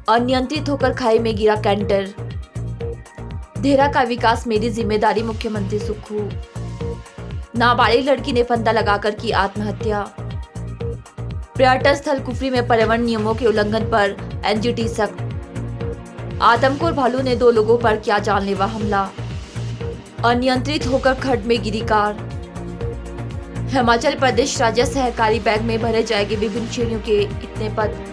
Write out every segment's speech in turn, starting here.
अनियंत्रित होकर खाई में गिरा कैंटर। देहरा का विकास मेरी जिम्मेदारी, मुख्यमंत्री सुक्खू। नाबालिग लड़की ने फंदा लगाकर की आत्महत्या। पर्यटन स्थल कुफरी में पर्यावरण नियमों के उल्लंघन पर एनजीटी सख्त। आदमखोर भालू ने 2 लोगों पर किया जानलेवा हमला। अनियंत्रित होकर खड्ड में गिरी कार। हिमाचल प्रदेश राज्य सहकारी बैंक में भरे जाएंगे विभिन्न श्रेणियों के इतने पद।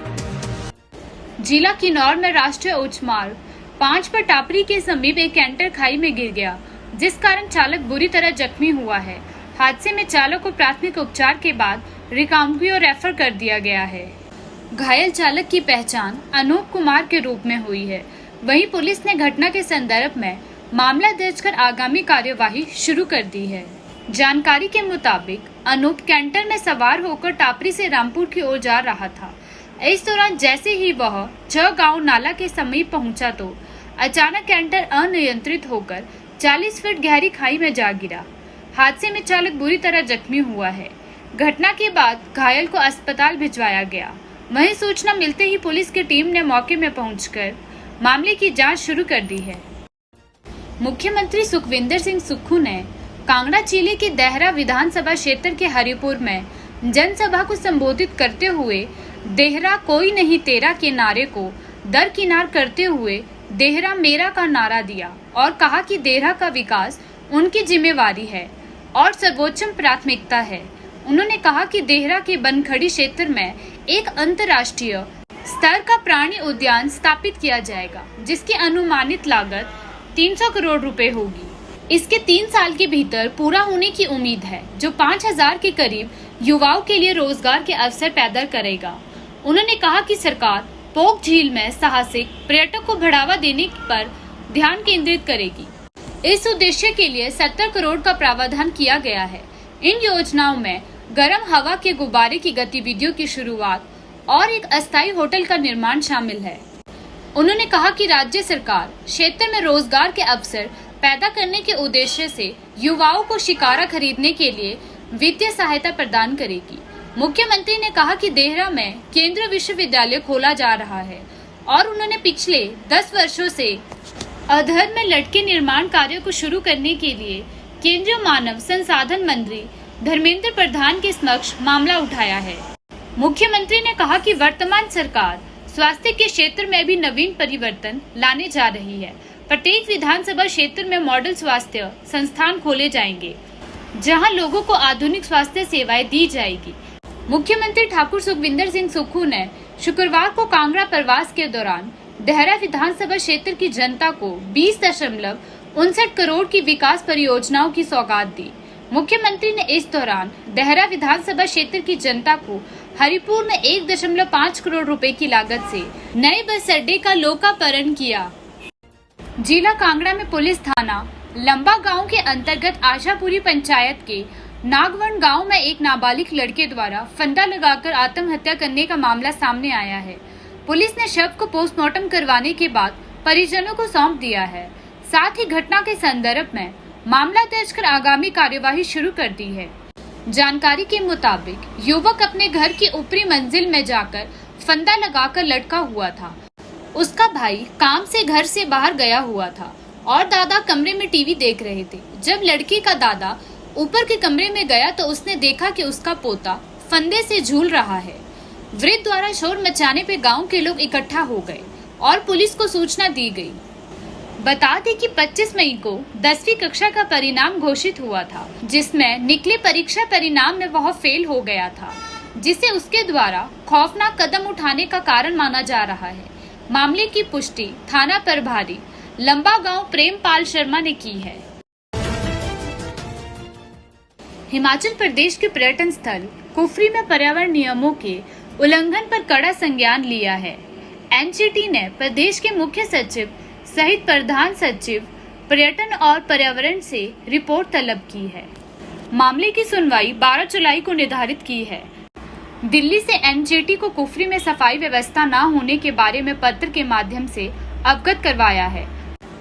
जिला किन्नौर में राष्ट्रीय उच्च मार्ग 5 पर टापरी के समीप एक कैंटर खाई में गिर गया, जिस कारण चालक बुरी तरह जख्मी हुआ है। हादसे में चालक को प्राथमिक उपचार के बाद रिकांगपिओ रेफर कर दिया गया है। घायल चालक की पहचान अनूप कुमार के रूप में हुई है। वहीं पुलिस ने घटना के संदर्भ में मामला दर्ज कर आगामी कार्यवाही शुरू कर दी है। जानकारी के मुताबिक अनूप कैंटर में सवार होकर टापरी से रामपुर की ओर जा रहा था। इस दौरान जैसे ही वह 6 गांव नाला के समीप पहुंचा तो अचानक कैंटर अनियंत्रित होकर 40 फीट गहरी खाई में जा गिरा। हादसे में चालक बुरी तरह जख्मी हुआ है। घटना के बाद घायल को अस्पताल भिजवाया गया। वहीं सूचना मिलते ही पुलिस की टीम ने मौके में पहुंचकर मामले की जांच शुरू कर दी है। मुख्यमंत्री सुखविंदर सिंह सुक्खू ने कांगड़ा जिले के देहरा विधानसभा क्षेत्र के हरिपुर में जनसभा को संबोधित करते हुए देहरा कोई नहीं तेरा के नारे को दरकिनार करते हुए देहरा मेरा का नारा दिया और कहा कि देहरा का विकास उनकी जिम्मेवारी है और सर्वोच्च प्राथमिकता है। उन्होंने कहा कि देहरा के बनखड़ी क्षेत्र में एक अंतर्राष्ट्रीय स्तर का प्राणी उद्यान स्थापित किया जाएगा, जिसकी अनुमानित लागत 300 करोड़ रुपए होगी। इसके 3 साल के भीतर पूरा होने की उम्मीद है, जो 5000 के करीब युवाओं के लिए रोजगार के अवसर पैदा करेगा। उन्होंने कहा कि सरकार पोक झील में साहसिक पर्यटक को बढ़ावा देने पर ध्यान केंद्रित करेगी। इस उद्देश्य के लिए 70 करोड़ का प्रावधान किया गया है। इन योजनाओं में गर्म हवा के गुब्बारे की गतिविधियों की शुरुआत और एक अस्थायी होटल का निर्माण शामिल है। उन्होंने कहा कि राज्य सरकार क्षेत्र में रोजगार के अवसर पैदा करने के उद्देश्य से युवाओं को शिकारा खरीदने के लिए वित्तीय सहायता प्रदान करेगी। मुख्यमंत्री ने कहा कि देहरा में केंद्रीय विश्वविद्यालय खोला जा रहा है और उन्होंने पिछले 10 वर्षों से अधर में लटके निर्माण कार्यों को शुरू करने के लिए केंद्रीय मानव संसाधन मंत्री धर्मेंद्र प्रधान के समक्ष मामला उठाया है। मुख्यमंत्री ने कहा कि वर्तमान सरकार स्वास्थ्य के क्षेत्र में भी नवीन परिवर्तन लाने जा रही है। प्रत्येक विधानसभा क्षेत्र में मॉडल स्वास्थ्य संस्थान खोले जाएंगे, जहां लोगों को आधुनिक स्वास्थ्य सेवाएं दी जाएगी। मुख्यमंत्री ठाकुर सुखविंदर सिंह सुक्खू ने शुक्रवार को कांगड़ा प्रवास के दौरान देहरा विधानसभा क्षेत्र की जनता को 20.59 करोड़ की विकास परियोजनाओं की सौगात दी। मुख्यमंत्री ने इस दौरान देहरा विधानसभा क्षेत्र की जनता को हरिपुर में 1.5 करोड़ रुपए की लागत से नए बस अड्डे का लोकार्पण किया। जिला कांगड़ा में पुलिस थाना लंबा गांव के अंतर्गत आशापुरी पंचायत के नागवन गांव में एक नाबालिग लड़के द्वारा फंदा लगाकर आत्महत्या करने का मामला सामने आया है। पुलिस ने शव को पोस्टमार्टम करवाने के बाद परिजनों को सौंप दिया है। साथ ही घटना के संदर्भ में मामला दर्ज कर आगामी कार्यवाही शुरू कर दी है। जानकारी के मुताबिक युवक अपने घर की ऊपरी मंजिल में जाकर फंदा लगाकर लटका हुआ था। उसका भाई काम से घर से बाहर गया हुआ था और दादा कमरे में टीवी देख रहे थे। जब लड़के का दादा ऊपर के कमरे में गया तो उसने देखा कि उसका पोता फंदे से झूल रहा है। वृद्ध द्वारा शोर मचाने पे गांव के लोग इकट्ठा हो गए और पुलिस को सूचना दी गई। बता दें कि 25 मई को 10वीं कक्षा का परिणाम घोषित हुआ था, जिसमें निकले परीक्षा परिणाम में वह फेल हो गया था, जिसे उसके द्वारा खौफनाक कदम उठाने का कारण माना जा रहा है। मामले की पुष्टि थाना प्रभारी लंबा गांव प्रेमपाल शर्मा ने की है। हिमाचल प्रदेश के पर्यटन स्थल कुफरी में पर्यावरण नियमों के उल्लंघन पर कड़ा संज्ञान लिया है। एनजीटी ने प्रदेश के मुख्य सचिव सहित प्रधान सचिव पर्यटन और पर्यावरण से रिपोर्ट तलब की है। मामले की सुनवाई 12 जुलाई को निर्धारित की है। दिल्ली से एनजीटी को कुफरी में सफाई व्यवस्था न होने के बारे में पत्र के माध्यम से अवगत करवाया है।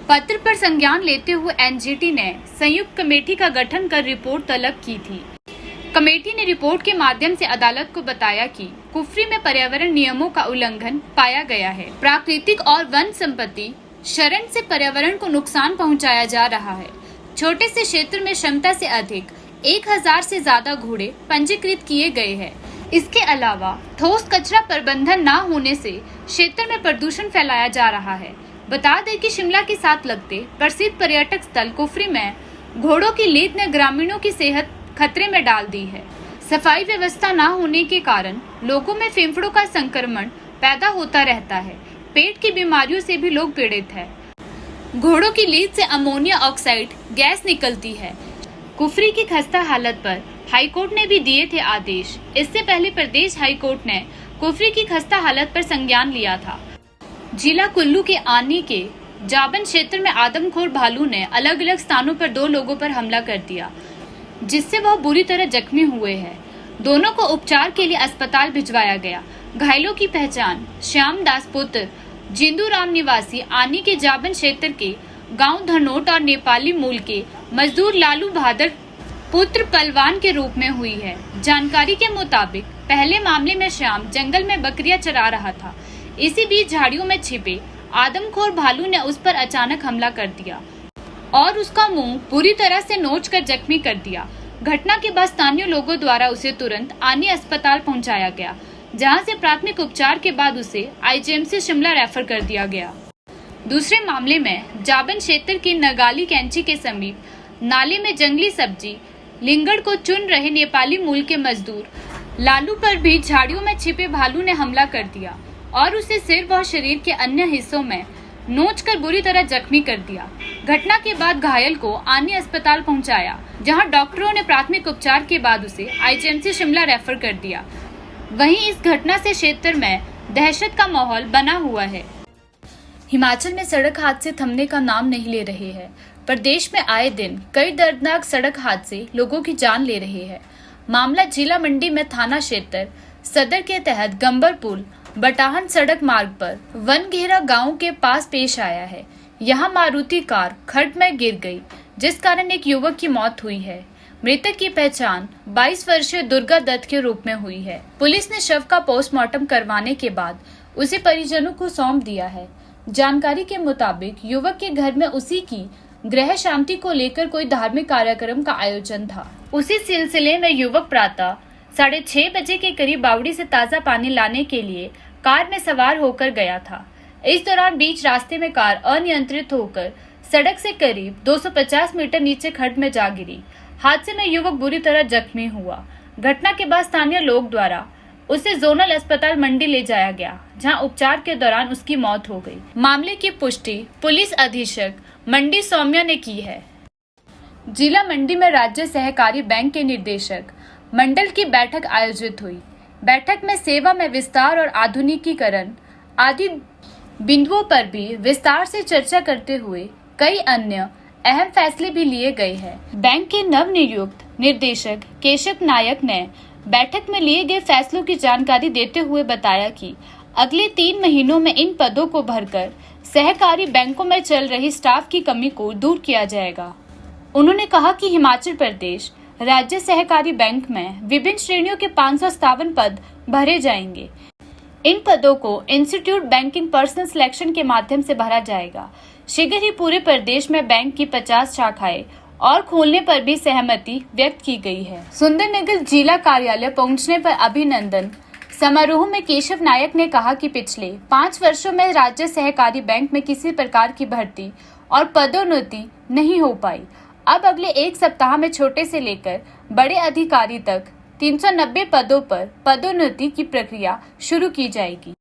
पत्र पर संज्ञान लेते हुए एनजीटी ने संयुक्त कमेटी का गठन कर रिपोर्ट तलब की थी। कमेटी ने रिपोर्ट के माध्यम से अदालत को बताया कि कुफरी में पर्यावरण नियमों का उल्लंघन पाया गया है। प्राकृतिक और वन संपत्ति शरण से पर्यावरण को नुकसान पहुंचाया जा रहा है। छोटे से क्षेत्र में क्षमता से अधिक 1000 से ज्यादा घोड़े पंजीकृत किए गए हैं। इसके अलावा ठोस कचरा प्रबंधन न होने से क्षेत्र में प्रदूषण फैलाया जा रहा है। बता दें कि शिमला के साथ लगते प्रसिद्ध पर्यटक स्थल कुफरी में घोड़ों की लीद ने ग्रामीणों की सेहत खतरे में डाल दी है। सफाई व्यवस्था न होने के कारण लोगों में फेफड़ों का संक्रमण पैदा होता रहता है। पेट की बीमारियों से भी लोग पीड़ित हैं। घोड़ों की लीद से अमोनिया ऑक्साइड गैस निकलती है। कुफरी की खस्ता हालत पर हाईकोर्ट ने भी दिए थे आदेश। इससे पहले प्रदेश हाईकोर्ट ने कुफरी की खस्ता हालत पर संज्ञान लिया था। जिला कुल्लू के आनी के जाबन क्षेत्र में आदमखोर भालू ने अलग अलग स्थानों पर 2 लोगों पर हमला कर दिया, जिससे वह बुरी तरह जख्मी हुए हैं। दोनों को उपचार के लिए अस्पताल भिजवाया गया। घायलों की पहचान श्याम दास पुत्र जिंदू राम निवासी आनी के जाबन क्षेत्र के गांव धनोट और नेपाली मूल के मजदूर लालू भादर पुत्र पलवान के रूप में हुई है। जानकारी के मुताबिक पहले मामले में श्याम जंगल में बकरियां चरा रहा था। इसी बीच झाड़ियों में छिपे आदमखोर भालू ने उस पर अचानक हमला कर दिया और उसका मुंह पूरी तरह से नोचकर जख्मी कर दिया। घटना के बाद स्थानीय लोगों द्वारा उसे तुरंत आनी अस्पताल पहुंचाया गया, जहां से प्राथमिक उपचार के बाद उसे आईजीएमसी शिमला रेफर कर दिया गया। दूसरे मामले में जाबन क्षेत्र के नगाली कैंची के समीप नाले में जंगली सब्जी लिंगड़ को चुन रहे नेपाली मूल के मजदूर लालू पर भी झाड़ियों में छिपे भालू ने हमला कर दिया और उसे सिर व शरीर के अन्य हिस्सों में नोचकर बुरी तरह जख्मी कर दिया। घटना के बाद घायल को आनी अस्पताल पहुंचाया, जहां डॉक्टरों ने प्राथमिक उपचार के बाद उसे आईजीएमसी शिमला रेफर कर दिया। वहीं इस घटना से क्षेत्र में दहशत का माहौल बना हुआ है। हिमाचल में सड़क हादसे थमने का नाम नहीं ले रहे हैं। प्रदेश में आए दिन कई दर्दनाक सड़क हादसे लोगों की जान ले रहे हैं। मामला जिला मंडी में थाना क्षेत्र सदर के तहत गंबर पुल बटाहन सड़क मार्ग पर वनघेरा गांव के पास पेश आया है। यहां मारुति कार खड्ड में गिर गई, जिस कारण एक युवक की मौत हुई है। मृतक की पहचान 22 वर्षीय दुर्गा दत्त के रूप में हुई है। पुलिस ने शव का पोस्टमार्टम करवाने के बाद उसे परिजनों को सौंप दिया है। जानकारी के मुताबिक युवक के घर में उसी की ग्रह शांति को लेकर कोई धार्मिक कार्यक्रम का आयोजन था। उसी सिलसिले में युवक प्रातः 6:30 बजे के करीब बावड़ी से ताजा पानी लाने के लिए कार में सवार होकर गया था। इस दौरान बीच रास्ते में कार अनियंत्रित होकर सड़क से करीब 250 मीटर नीचे खड्ड में जा गिरी। हादसे में युवक बुरी तरह जख्मी हुआ। घटना के बाद स्थानीय लोग द्वारा उसे जोनल अस्पताल मंडी ले जाया गया, जहां उपचार के दौरान उसकी मौत हो गई। मामले की पुष्टि पुलिस अधीक्षक मंडी सौम्या ने की है। जिला मंडी में राज्य सहकारी बैंक के निदेशक मंडल की बैठक आयोजित हुई। बैठक में सेवा में विस्तार और आधुनिकीकरण आदि बिंदुओं पर भी विस्तार से चर्चा करते हुए कई अन्य अहम फैसले भी लिए गए हैं। बैंक के नव नियुक्त निर्देशक केशव नायक ने बैठक में लिए गए फैसलों की जानकारी देते हुए बताया कि अगले 3 महीनों में इन पदों को भरकर सहकारी बैंकों में चल रही स्टाफ की कमी को दूर किया जाएगा। उन्होंने कहा कि हिमाचल प्रदेश राज्य सहकारी बैंक में विभिन्न श्रेणियों के 557 पद भरे जाएंगे। इन पदों को इंस्टीट्यूट बैंकिंग पर्सनल सिलेक्शन के माध्यम से भरा जाएगा। शीघ्र ही पूरे प्रदेश में बैंक की 50 शाखाएं और खोलने पर भी सहमति व्यक्त की गई है। सुंदरनगर जिला कार्यालय पहुंचने पर अभिनंदन समारोह में केशव नायक ने कहा कि पिछले 5 वर्षों में राज्य सहकारी बैंक में किसी प्रकार की भर्ती और पदोन्नति नहीं हो पाई। अब अगले 1 सप्ताह में छोटे से लेकर बड़े अधिकारी तक 390 पदों पर पदोन्नति की प्रक्रिया शुरू की जाएगी।